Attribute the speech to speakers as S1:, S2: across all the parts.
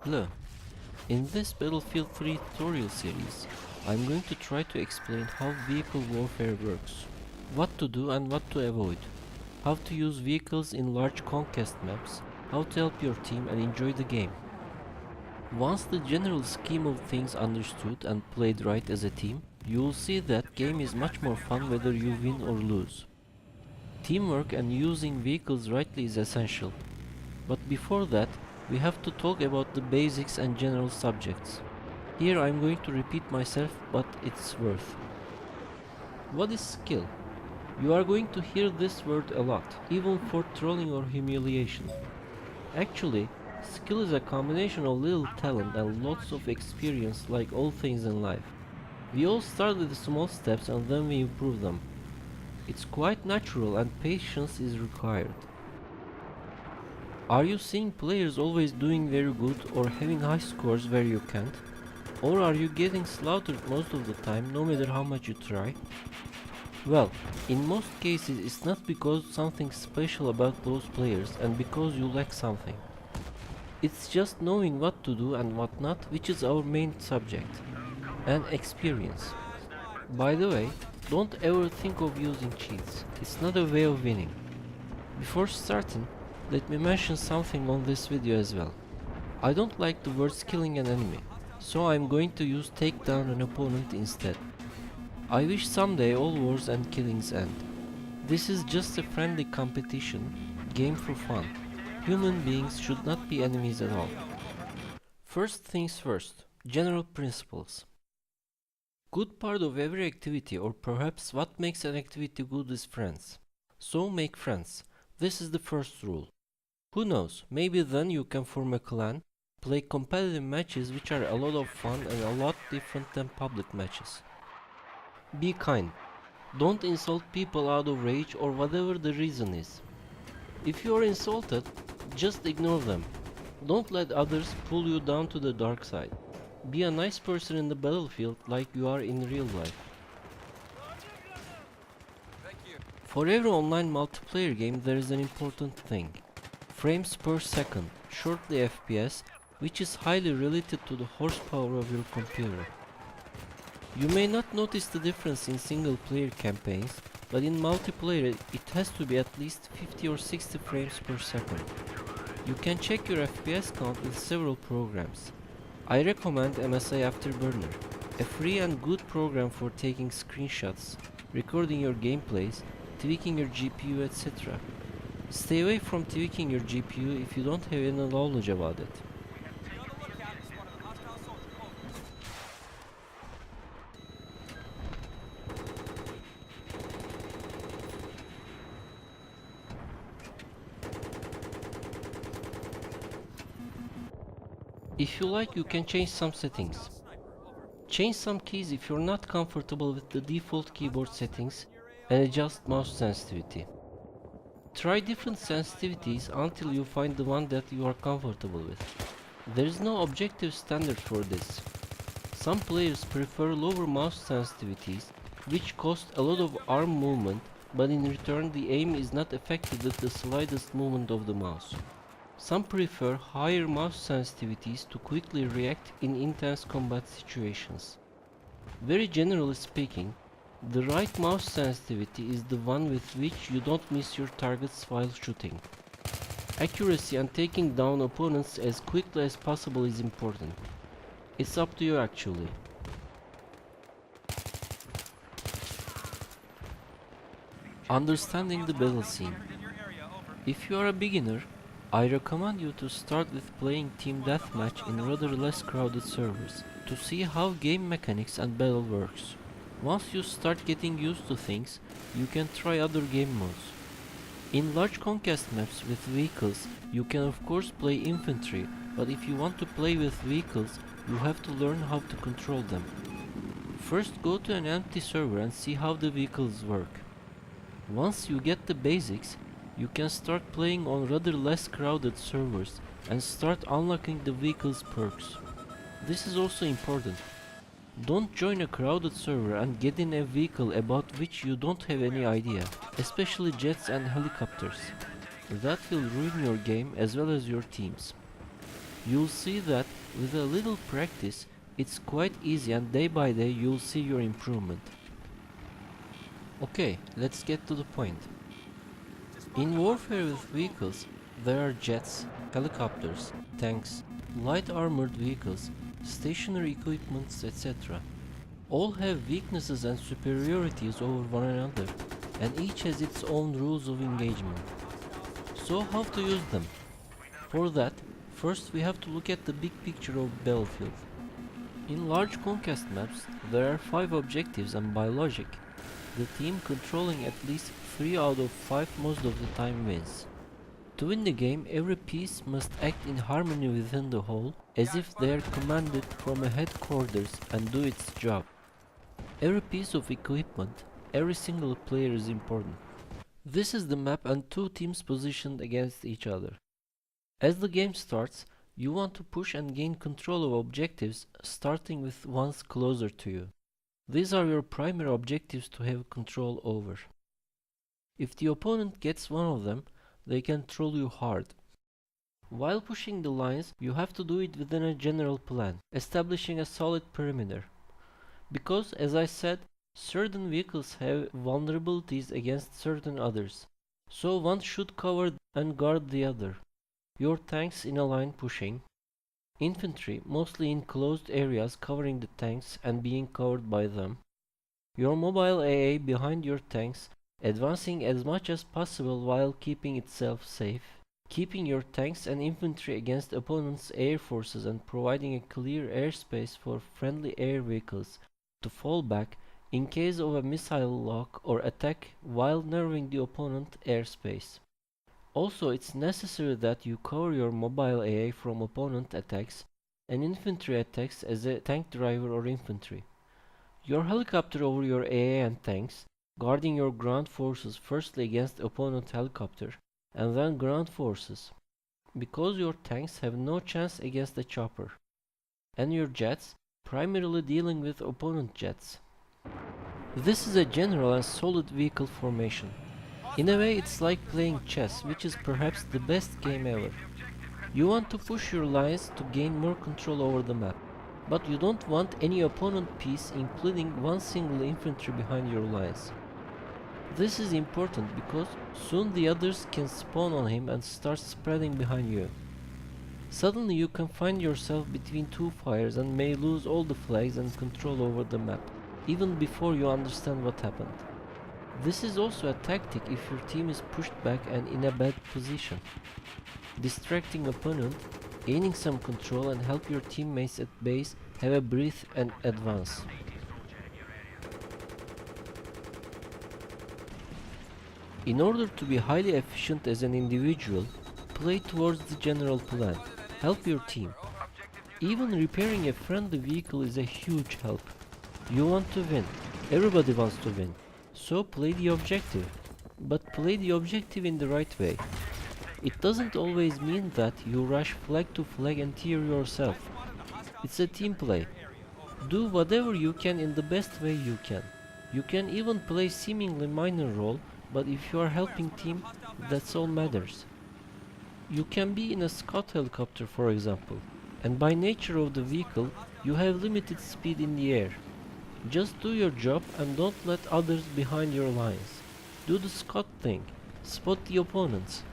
S1: Hello. In this Battlefield 3 tutorial series, I'm going to try to explain how vehicle warfare works, what to do and what to avoid, how to use vehicles in large conquest maps, how to help your team and enjoy the game. Once the general scheme of things understood and played right as a team, you will see that game is much more fun whether you win or lose. Teamwork and using vehicles rightly is essential. But before that, we have to talk about the basics and general subjects. Here I'm going to repeat myself, but it's worth. What is skill? You are going to hear this word a lot, even for trolling or humiliation. Actually, skill is a combination of little talent and lots of experience like all things in life. We all start with small steps and then we improve them. It's quite natural and patience is required. Are you seeing players always doing very good or having high scores where you can't? Or are you getting slaughtered most of the time no matter how much you try? Well, in most cases it's not because something special about those players and because you lack something. It's just knowing what to do and what not, which is our main subject. And experience. By the way, don't ever think of using cheats. It's not a way of winning. Before starting, let me mention something on this video as well. I don't like the words killing an enemy, so I'm going to use take down an opponent instead. I wish someday all wars and killings end. This is just a friendly competition, game for fun. Human beings should not be enemies at all. First things first, general principles. Good part of every activity, or perhaps what makes an activity good, is friends. So make friends. This is the first rule. Who knows, maybe then you can form a clan, play competitive matches which are a lot of fun and a lot different than public matches. Be kind. Don't insult people out of rage or whatever the reason is. If you are insulted, just ignore them. Don't let others pull you down to the dark side. Be a nice person in the battlefield like you are in real life. For every online multiplayer game there is an important thing. Frames per second, shortly FPS, which is highly related to the horsepower of your computer. You may not notice the difference in single player campaigns, but in multiplayer it has to be at least 50 or 60 frames per second. You can check your FPS count with several programs. I recommend MSI Afterburner, a free and good program for taking screenshots, recording your gameplays, tweaking your GPU, etc. Stay away from tweaking your GPU if you don't have any knowledge about it. If you like, you can change some settings. Change some keys if you're not comfortable with the default keyboard settings and adjust mouse sensitivity. Try different sensitivities until you find the one that you are comfortable with. There is no objective standard for this. Some players prefer lower mouse sensitivities, which cost a lot of arm movement, but in return the aim is not affected with the slightest movement of the mouse. Some prefer higher mouse sensitivities to quickly react in intense combat situations. Very generally speaking, the right mouse sensitivity is the one with which you don't miss your targets while shooting. Accuracy and taking down opponents as quickly as possible is important. It's up to you actually. Understanding the battle scene. If you are a beginner, I recommend you to start with playing team deathmatch in rather less crowded servers to see how game mechanics and battle works. Once you start getting used to things, you can try other game modes. In large conquest maps with vehicles, you can of course play infantry, but if you want to play with vehicles, you have to learn how to control them. First go to an empty server and see how the vehicles work. Once you get the basics, you can start playing on rather less crowded servers and start unlocking the vehicle's perks. This is also important. Don't join a crowded server and get in a vehicle about which you don't have any idea, especially jets and helicopters. That will ruin your game as well as your team's. You'll see that with a little practice, it's quite easy, and day by day you'll see your improvement. Okay, let's get to the point. In warfare with vehicles, there are jets, helicopters, tanks, light armored vehicles, stationary equipments, etc. All have weaknesses and superiorities over one another, and each has its own rules of engagement. So how to use them? For that, first we have to look at the big picture of the battlefield. In large conquest maps, there are 5 objectives, and by logic, the team controlling at least 3 out of 5 most of the time wins. To win the game, every piece must act in harmony within the whole, as if they are commanded from a headquarters, and do its job. Every piece of equipment, every single player is important. This is the map and 2 teams positioned against each other. As the game starts, you want to push and gain control of objectives, starting with ones closer to you. These are your primary objectives to have control over. If the opponent gets one of them, they can troll you hard. While pushing the lines, you have to do it within a general plan, establishing a solid perimeter. Because, as I said, certain vehicles have vulnerabilities against certain others, so one should cover and guard the other. Your tanks in a line pushing, infantry mostly in closed areas covering the tanks and being covered by them, your mobile AA behind your tanks advancing as much as possible while keeping itself safe, keeping your tanks and infantry against opponents' air forces and providing a clear airspace for friendly air vehicles to fall back in case of a missile lock or attack while narrowing the opponent airspace. Also, it's necessary that you cover your mobile AA from opponent attacks and infantry attacks as a tank driver or infantry. Your helicopter over your AA and tanks, guarding your ground forces firstly against opponent helicopter and then ground forces, because your tanks have no chance against the chopper, and your jets primarily dealing with opponent jets. This is a general and solid vehicle formation. In a way, it's like playing chess, which is perhaps the best game ever. You want to push your lines to gain more control over the map, but you don't want any opponent piece including one single infantry behind your lines. This is important because soon the others can spawn on him and start spreading behind you. Suddenly you can find yourself between 2 fires and may lose all the flags and control over the map, even before you understand what happened. This is also a tactic if your team is pushed back and in a bad position. Distracting opponent, gaining some control and help your teammates at base have a breath and advance. In order to be highly efficient as an individual, play towards the general plan. Help your team. Even repairing a friendly vehicle is a huge help. You want to win. Everybody wants to win. So play the objective. But play the objective in the right way. It doesn't always mean that you rush flag to flag and tear yourself. It's a team play. Do whatever you can in the best way you can. You can even play seemingly minor role, but if you are helping team, that's all matters. You can be in a scout helicopter, for example, and by nature of the vehicle, you have limited speed in the air. Just do your job and don't let others behind your lines. Do the scout thing. Spot the opponents.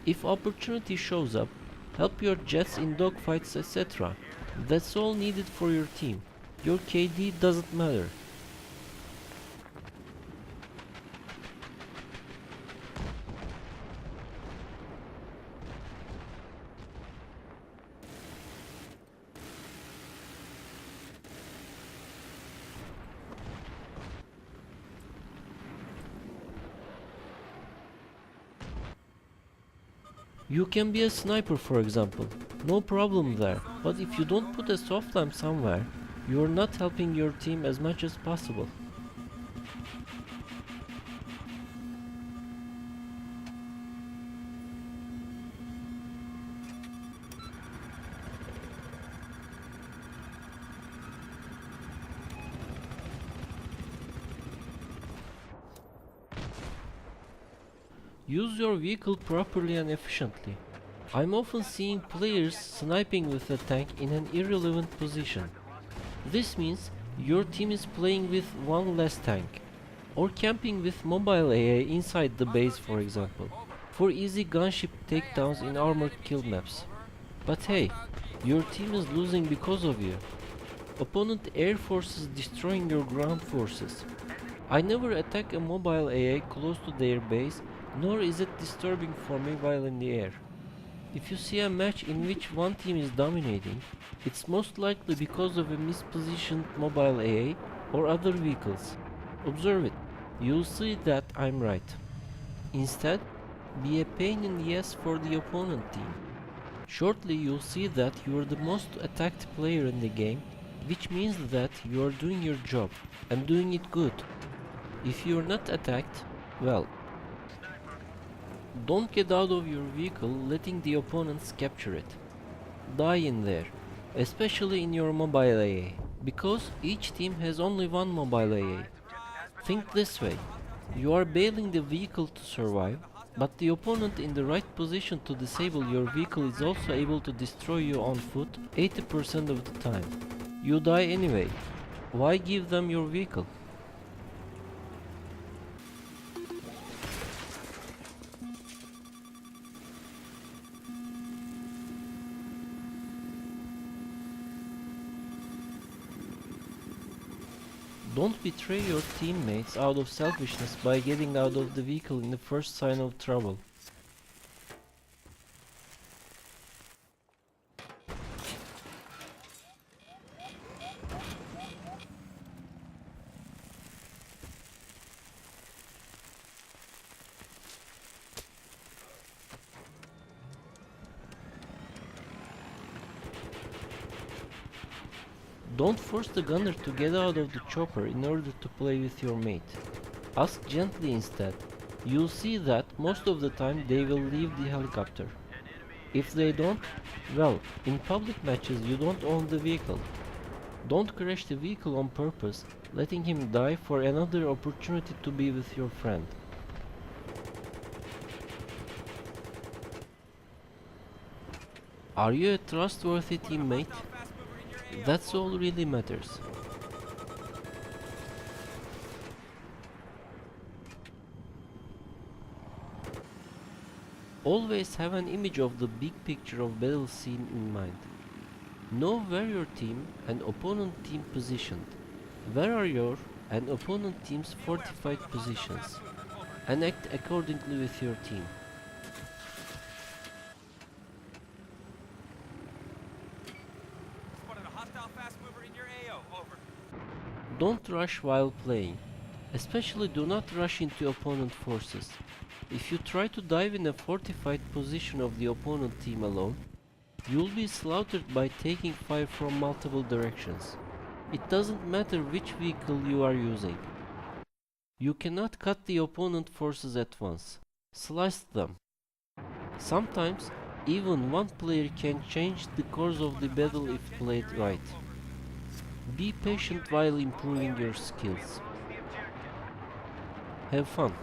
S1: If opportunity shows up, help your jets in dogfights, etc. That's all needed for your team. Your KD doesn't matter. You can be a sniper, for example, no problem there, but if you don't put a soft lamp somewhere, you are not helping your team as much as possible. Use your vehicle properly and efficiently. I'm often seeing players sniping with a tank in an irrelevant position. This means your team is playing with one less tank, or camping with mobile AA inside the base, for example, for easy gunship takedowns in armored kill maps. But hey, your team is losing because of you. Opponent air forces destroying your ground forces. I never attack a mobile AA close to their base, nor is it disturbing for me while in the air. If you see a match in which one team is dominating, it's most likely because of a mispositioned mobile AA or other vehicles. Observe it. You'll see that I'm right. Instead, be a pain in the ass for the opponent team. Shortly you'll see that you are the most attacked player in the game, which means that you are doing your job and doing it good. If you are not attacked, well, don't get out of your vehicle letting the opponents capture it. Die in there, especially in your mobile AA, because each team has only one mobile AA. Think this way, you are bailing the vehicle to survive, but the opponent in the right position to disable your vehicle is also able to destroy you on foot 80% of the time. You die anyway. Why give them your vehicle? Don't betray your teammates out of selfishness by getting out of the vehicle in the first sign of trouble. Don't force the gunner to get out of the chopper in order to play with your mate. Ask gently instead. You'll see that most of the time they will leave the helicopter. If they don't, well, in public matches you don't own the vehicle. Don't crash the vehicle on purpose, letting him die for another opportunity to be with your friend. Are you a trustworthy teammate? That's all really matters. Always have an image of the big picture of battle scene in mind. Know where your team and opponent team positioned. Where are your and opponent team's fortified positions, and act accordingly with your team. Don't rush while playing. Especially do not rush into opponent forces. If you try to dive in a fortified position of the opponent team alone, you'll be slaughtered by taking fire from multiple directions. It doesn't matter which vehicle you are using. You cannot cut the opponent forces at once. Slice them. Sometimes, even one player can change the course of the battle if played right. Be patient while improving your skills. Have fun.